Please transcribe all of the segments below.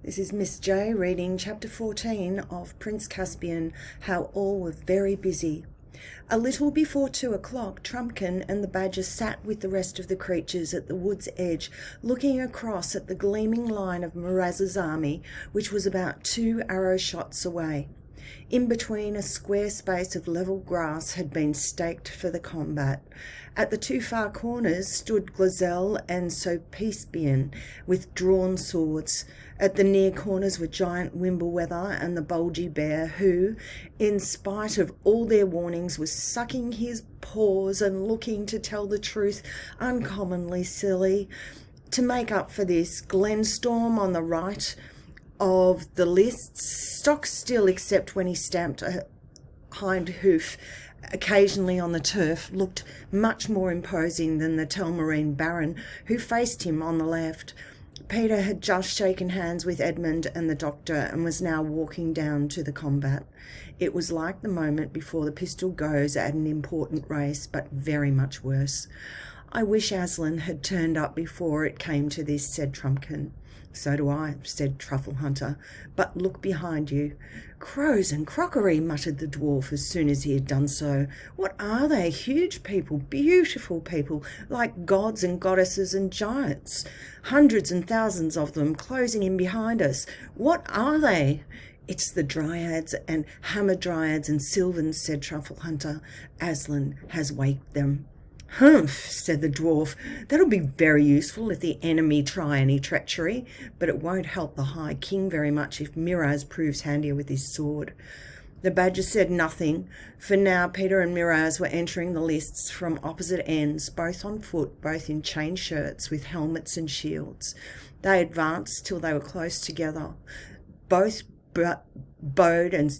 This is Miss J reading chapter 14 of Prince Caspian, How All Were Very Busy. A little before 2 o'clock, Trumpkin and the Badger sat with the rest of the creatures at the wood's edge, looking across at the gleaming line of Miraz's army, which was about 2 arrow shots away. In between, a square space of level grass had been staked for the combat. At the 2 far corners stood Glazelle and Caspian with drawn swords. At the near corners were giant Wimbleweather and the bulgy bear, who, in spite of all their warnings, was sucking his paws and looking, to tell the truth, uncommonly silly. To make up for this, Glenstorm on the right of the lists, stock still except when he stamped a hind hoof occasionally on the turf, looked much more imposing than the Telmarine Baron, who faced him on the left. Peter had just shaken hands with Edmund and the doctor and was now walking down to the combat. It was like the moment before the pistol goes at an important race, but very much worse. "I wish Aslan had turned up before it came to this," said Trumpkin. "So do I," said Truffle Hunter, "but look behind you." "Crows and crockery," muttered the dwarf as soon as he had done so. "What are they? Huge people, beautiful people, like gods and goddesses and giants. Hundreds and thousands of them closing in behind us. What are they?" "It's the Dryads and Hamadryads and Sylvans," said Truffle Hunter. "Aslan has waked them." "Humph," said the dwarf. "That'll be very useful if the enemy try any treachery, but it won't help the High King very much if Miraz proves handier with his sword." The Badger said nothing, for now Peter and Miraz were entering the lists from opposite ends, both on foot, both in chain shirts with helmets and shields. They advanced till they were close together. Both bowed and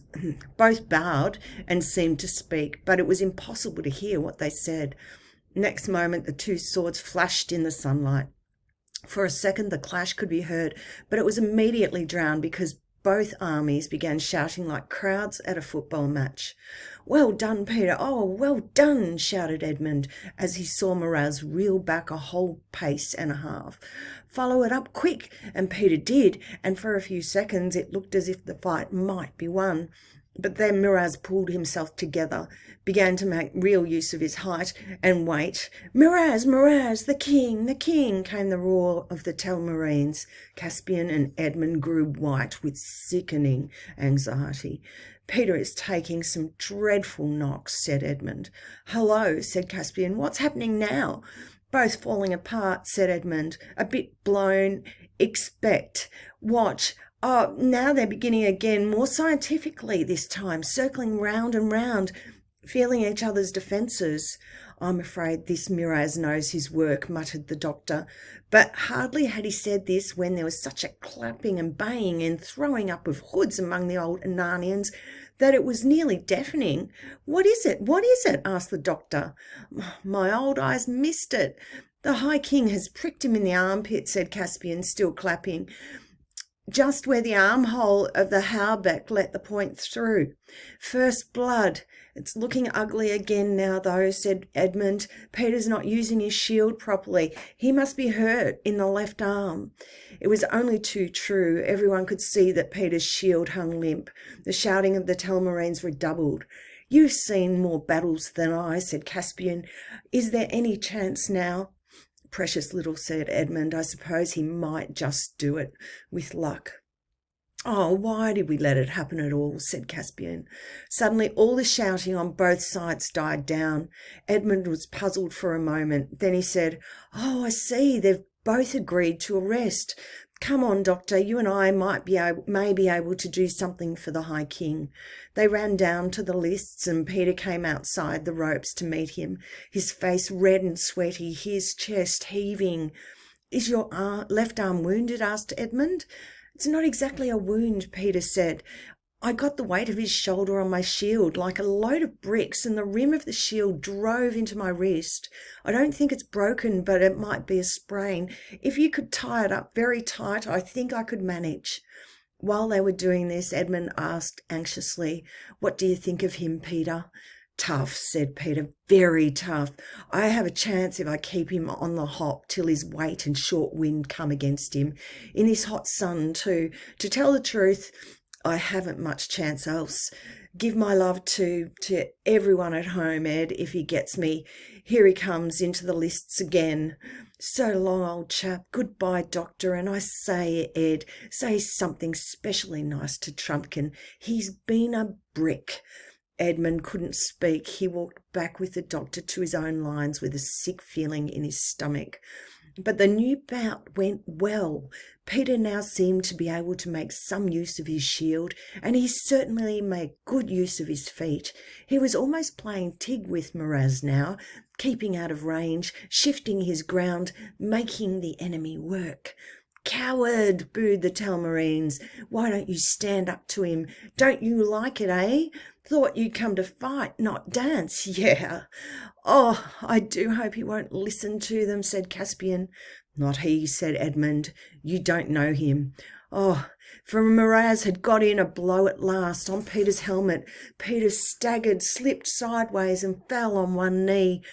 seemed to speak, but it was impossible to hear what they said. Next moment the 2 swords flashed in the sunlight. For a second the clash could be heard, but it was immediately drowned because both armies began shouting like crowds at a football match. "Well done, Peter! Oh, well done!" shouted Edmund as he saw Miraz reel back a whole pace and a half. "Follow it up quick!" And Peter did, and for a few seconds it looked as if the fight might be won. But then Miraz pulled himself together, began to make real use of his height and weight. "Miraz, Miraz, the king, came the roar of the Telmarines. Caspian and Edmund grew white with sickening anxiety. "Peter is taking some dreadful knocks," said Edmund. "Hullo," said Caspian. "What's happening now?" "Both falling apart," said Edmund. "A bit blown. Expect. Watch. Oh, now they're beginning again, more scientifically this time, circling round and round, feeling each other's defences." "I'm afraid this Miraz knows his work," muttered the doctor. But hardly had he said this when there was such a clapping and baying and throwing up of hoods among the old Anarnians that it was nearly deafening. "What is it? What is it?" asked the doctor. "My old eyes missed it. The High King has pricked him in the armpit," said Caspian, still clapping. "Just where the armhole of the hauberk let the point through. First blood. It's looking ugly again now, though," said Edmund. "Peter's not using his shield properly. He must be hurt in the left arm." It was only too true. Everyone could see that Peter's shield hung limp. The shouting of the Telmarines redoubled. "You've seen more battles than I," said Caspian. "Is there any chance now?" "Precious little," said Edmund. "I suppose he might just do it, with luck." "Oh, why did we let it happen at all?" said Caspian. Suddenly all the shouting on both sides died down. Edmund was puzzled for a moment. Then he said, "Oh, I see, they've both agreed to arrest. Come on, Doctor, you and I may be able to do something for the High King." They ran down to the lists and Peter came outside the ropes to meet him, his face red and sweaty, his chest heaving. "Is your left arm wounded?" asked Edmund. "It's not exactly a wound," Peter said. "I got the weight of his shoulder on my shield like a load of bricks, and the rim of the shield drove into my wrist. I don't think it's broken, but it might be a sprain. If you could tie it up very tight, I think I could manage." While they were doing this, Edmund asked anxiously, "What do you think of him, Peter?" Tough, said Peter, very tough. I have a chance if I keep him on the hop till his weight and short wind come against him. In this hot sun, too. To tell the truth, I haven't much chance else. Give my love to everyone at home, Ed, if he gets me. Here he comes into the lists again. So long, old chap. Goodbye, doctor. And I say, Ed, say something specially nice to Trumpkin. He's been a brick. Edmund couldn't speak. He walked back with the doctor to his own lines with a sick feeling in his stomach. But the new bout went well. Peter now seemed to be able to make some use of his shield, and he certainly made good use of his feet. He was almost playing tig with Miraz now, keeping out of range, shifting his ground, making the enemy work. Coward, booed the Telmarines. Why don't you stand up to him? Don't you like it, eh? Thought you'd come to fight, not dance. Yeah. Oh, I do hope he won't listen to them, said Caspian. Not he, said Edmund. You don't know him. Oh, for Miraz had got in a blow at last on Peter's helmet. Peter staggered, slipped sideways and fell on one knee.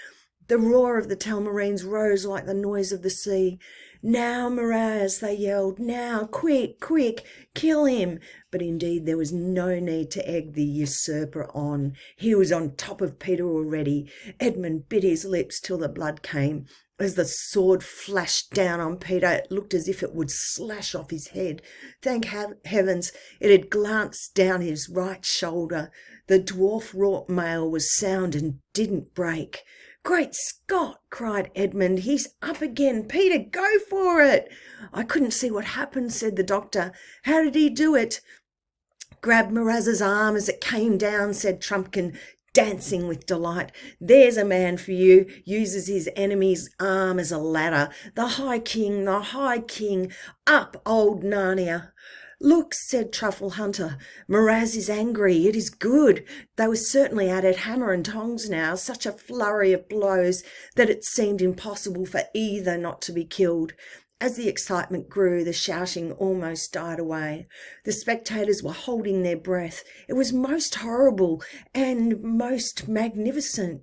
The roar of the Telmarines rose like the noise of the sea. Now, Miraz, they yelled. Now, quick, quick, kill him. But indeed there was no need to egg the usurper on. He was on top of Peter already. Edmund bit his lips till the blood came. As the sword flashed down on Peter, it looked as if it would slash off his head. Thank heavens, it had glanced down his right shoulder. The dwarf-wrought mail was sound and didn't break. Great Scott, cried Edmund. He's up again. Peter, go for it. I couldn't see what happened, said the doctor. How did he do it? Grabbed Miraz's arm as it came down, said Trumpkin, dancing with delight. There's a man for you, uses his enemy's arm as a ladder. The High King, the High King. Up, old Narnia. Look, said Truffle Hunter, Miraz is angry. It is good. They were certainly at it hammer and tongs now, such a flurry of blows that it seemed impossible for either not to be killed. As the excitement grew, the shouting almost died away. The spectators were holding their breath. It was most horrible and most magnificent.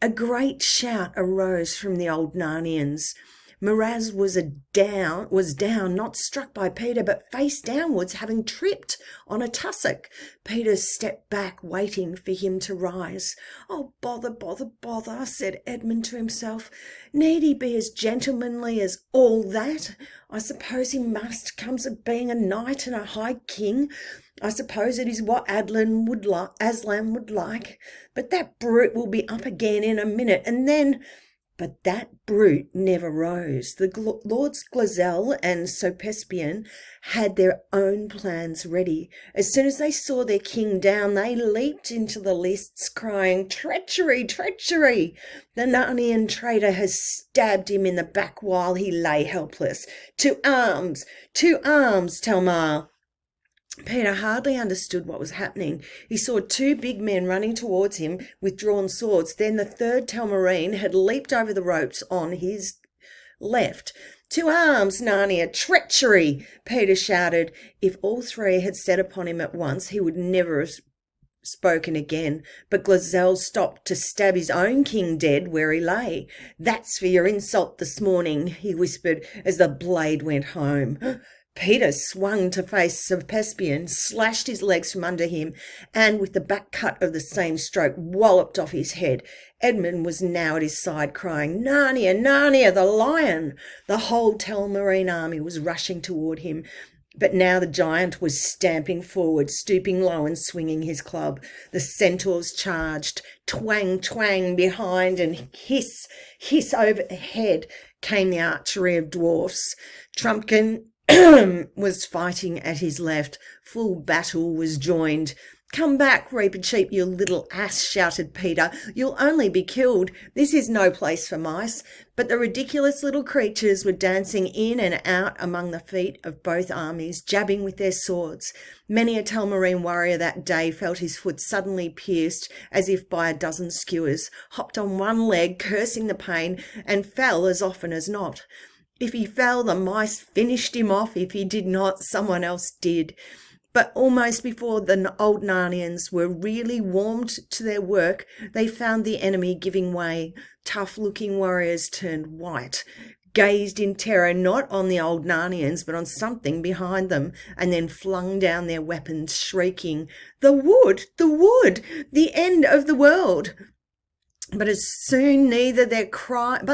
A great shout arose from the old Narnians. Miraz was down, not struck by Peter, but face downwards, having tripped on a tussock. Peter stepped back, waiting for him to rise. Oh, bother, bother, bother, said Edmund to himself. Need he be as gentlemanly as all that? I suppose he must, comes of being a knight and a high king. I suppose it is what Aslan would like. But that brute will be up again in a minute, and then... But that brute never rose. The Lords Glazelle and Caspian had their own plans ready. As soon as they saw their king down, they leaped into the lists, crying, Treachery, treachery! The Narnian traitor has stabbed him in the back while he lay helpless. To arms, Telmar! Peter hardly understood what was happening. He saw two big men running towards him with drawn swords. Then the third Telmarine had leaped over the ropes on his left. To arms, Narnia! Treachery! Peter shouted. If all three had set upon him at once, he would never have spoken again. But Glazelle stopped to stab his own king dead where he lay. That's for your insult this morning, he whispered as the blade went home. Peter swung to face Caspian, slashed his legs from under him, and with the back cut of the same stroke walloped off his head. Edmund was now at his side, crying, Narnia, Narnia, the lion! The whole Telmarine army was rushing toward him. But now the giant was stamping forward, stooping low and swinging his club. The centaurs charged. Twang, twang behind, and hiss, hiss overhead came the archery of dwarfs. Trumpkin was fighting at his left. Full battle was joined. Come back, Reaper Cheap, you little ass, shouted Peter. You'll only be killed. This is no place for mice. But the ridiculous little creatures were dancing in and out among the feet of both armies, jabbing with their swords. Many a Telmarine warrior that day felt his foot suddenly pierced as if by a dozen skewers, hopped on one leg, cursing the pain, and fell as often as not. If he fell, the mice finished him off. If he did not, someone else did. But almost before the old Narnians were really warmed to their work, they found the enemy giving way. Tough-looking warriors turned white, gazed in terror not on the old Narnians but on something behind them, and then flung down their weapons, shrieking, "The wood! The wood! The end of the world!" But soon neither their cries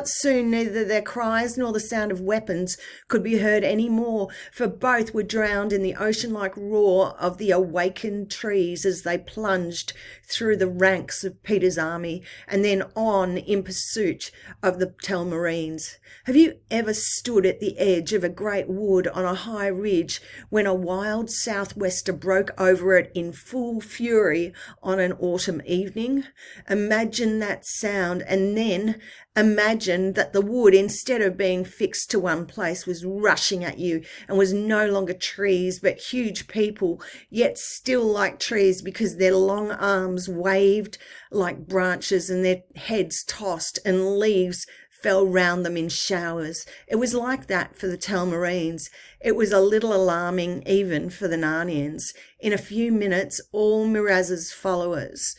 nor the sound of weapons could be heard any more, for both were drowned in the ocean-like roar of the awakened trees as they plunged through the ranks of Peter's army and then on in pursuit of the Telmarines. Have you ever stood at the edge of a great wood on a high ridge when a wild southwester broke over it in full fury on an autumn evening? Imagine that sound, and then imagine that the wood, instead of being fixed to one place, was rushing at you and was no longer trees but huge people, yet still like trees because their long arms waved like branches and their heads tossed and leaves fell round them in showers. It was like that for the Telmarines. It was a little alarming even for the Narnians. In a few minutes, all Miraz's followers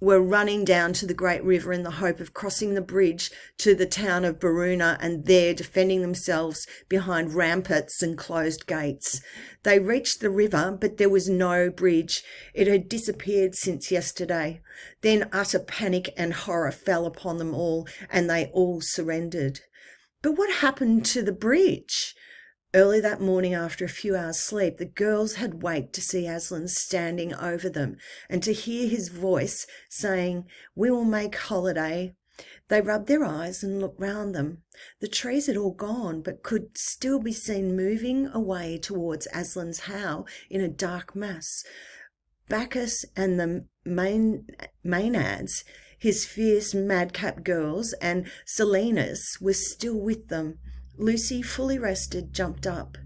were running down to the great river in the hope of crossing the bridge to the town of Baruna and there defending themselves behind ramparts and closed gates. They reached the river, but there was no bridge. It had disappeared since yesterday. Then utter panic and horror fell upon them all, and they all surrendered. But what happened to the bridge? Early that morning, after a few hours' sleep, the girls had waked to see Aslan standing over them and to hear his voice saying, "We will make holiday." They rubbed their eyes and looked round them. The trees had all gone, but could still be seen moving away towards Aslan's howe in a dark mass. Bacchus and the Maenads, his fierce madcap girls, and Silenus were still with them. Lucy, fully rested, jumped up.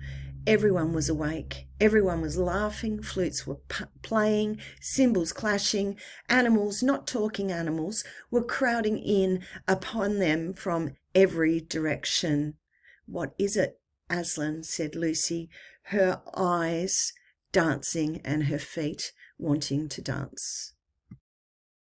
Everyone was awake. Everyone was laughing. Flutes were playing, cymbals clashing. Animals, not talking animals, were crowding in upon them from every direction. "What is it, Aslan?" said Lucy, her eyes dancing and her feet wanting to dance.